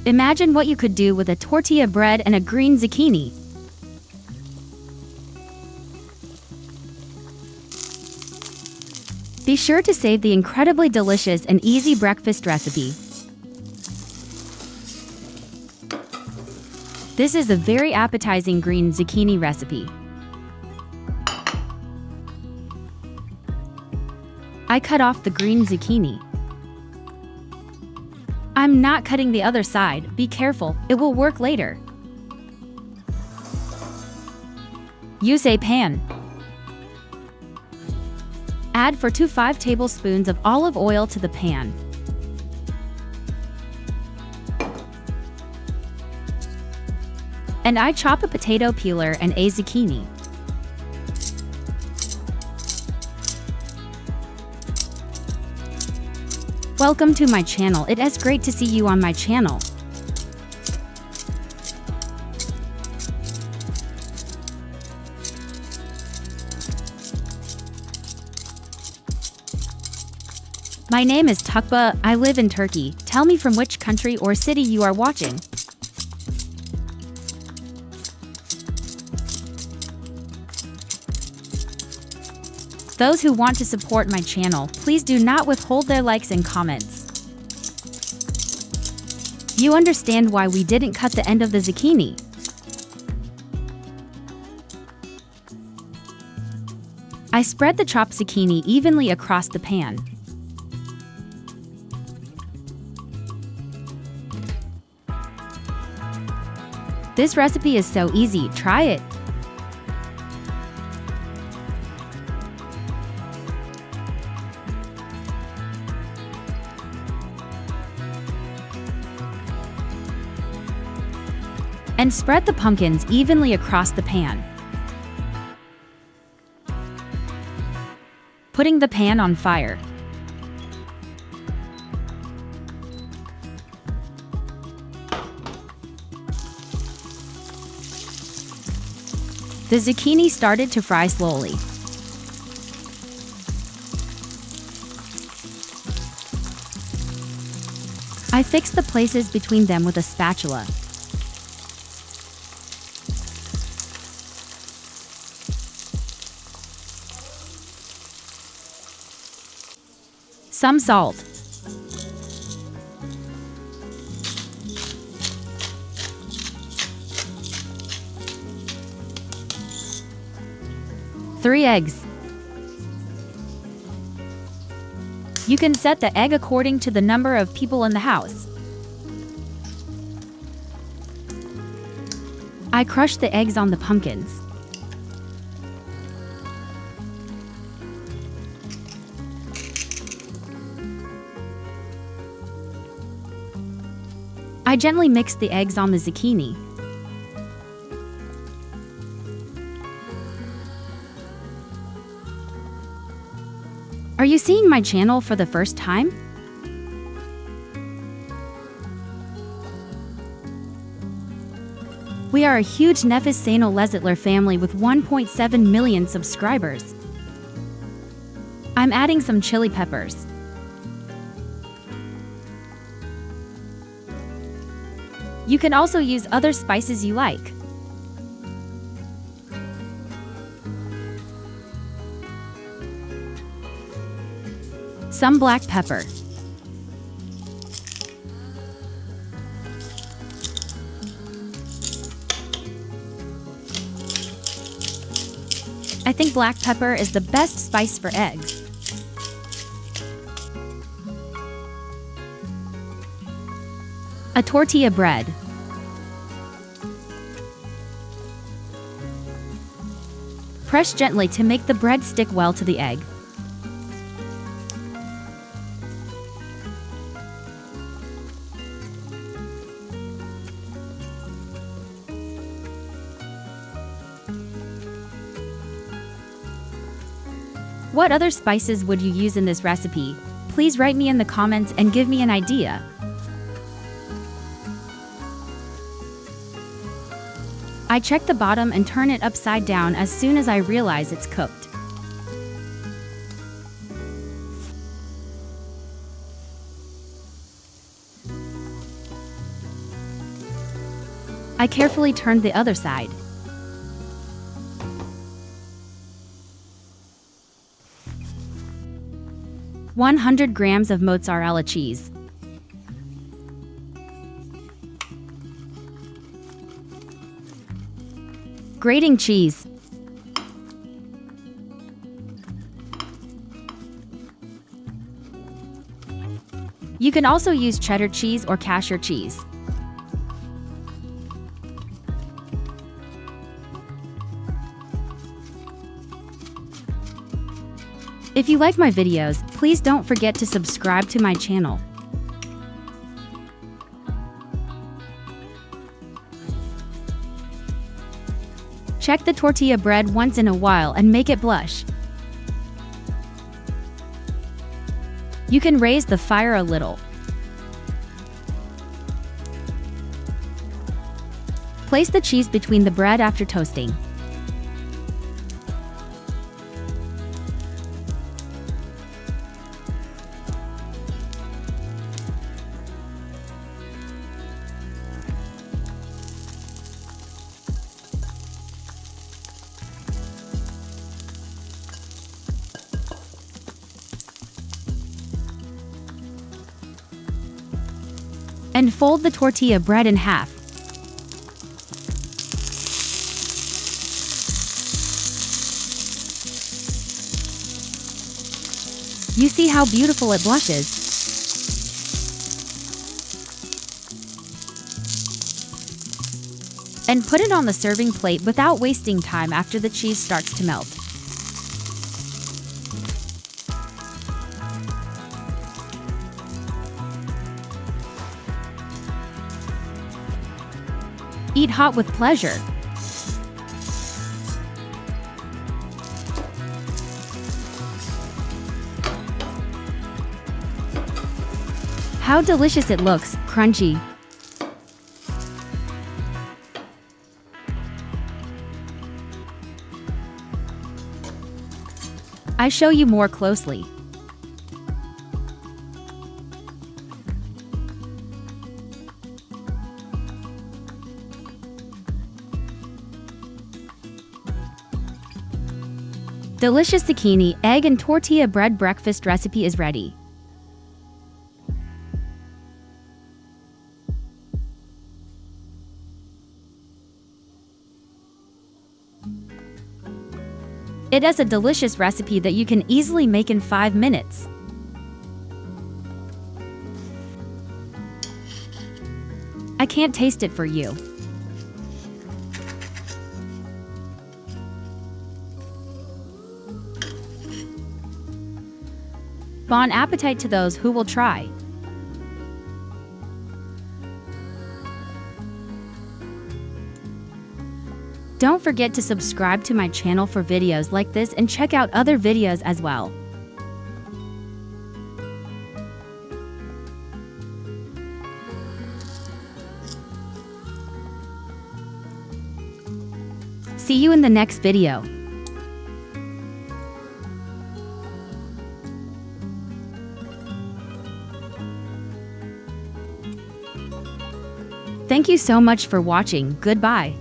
Imagine what you could do with a tortilla bread and a green zucchini. Be sure to save the incredibly delicious and easy breakfast recipe. This is a very appetizing green zucchini recipe. I cut off the green zucchini. I'm not cutting the other side, be careful, it will work later. Use a pan. Add 4 to 5 tablespoons of olive oil to the pan. And I chop a potato peeler and a zucchini. Welcome to my channel. It is great to see you on my channel. My name is Tukba. I live in Turkey. Tell me from which country or city you are watching. Those who want to support my channel, please do not withhold their likes and comments. You understand why we didn't cut the end of the zucchini. I spread the chopped zucchini evenly across the pan. This recipe is so easy, try it. And spread the pumpkins evenly across the pan. Putting the pan on fire. The zucchini started to fry slowly. I fixed the places between them with a spatula. Some salt. Three eggs. You can set the egg according to the number of people in the house. I crushed the eggs on the pumpkins. I gently mixed the eggs on the zucchini. Are you seeing my channel for the first time? We are a huge Nefis Sanal Lezzetler family with 1.7 million subscribers. I'm adding some chili peppers. You can also use other spices you like. Some black pepper. I think black pepper is the best spice for eggs. A tortilla bread. Press gently to make the bread stick well to the egg. What other spices would you use in this recipe? Please write me in the comments and give me an idea. I check the bottom and turn it upside down as soon as I realize it's cooked. I carefully turned the other side. "100 grams of mozzarella cheese. Grating cheese. You can also use cheddar cheese or cashew cheese. If you like my videos, please don't forget to subscribe to my channel. Check the tortilla bread once in a while and make it blush. You can raise the fire a little. Place the cheese between the bread after toasting. And fold the tortilla bread in half. You see how beautiful it blushes? And put it on the serving plate without wasting time after the cheese starts to melt. Eat hot with pleasure. How delicious it looks, crunchy. I show you more closely. Delicious zucchini, egg and tortilla bread breakfast recipe is ready. It is a delicious recipe that you can easily make in 5 minutes. I can't taste it for you. Bon appetit to those who will try. Don't forget to subscribe to my channel for videos like this and check out other videos as well. See you in the next video. Thank you so much for watching. Goodbye.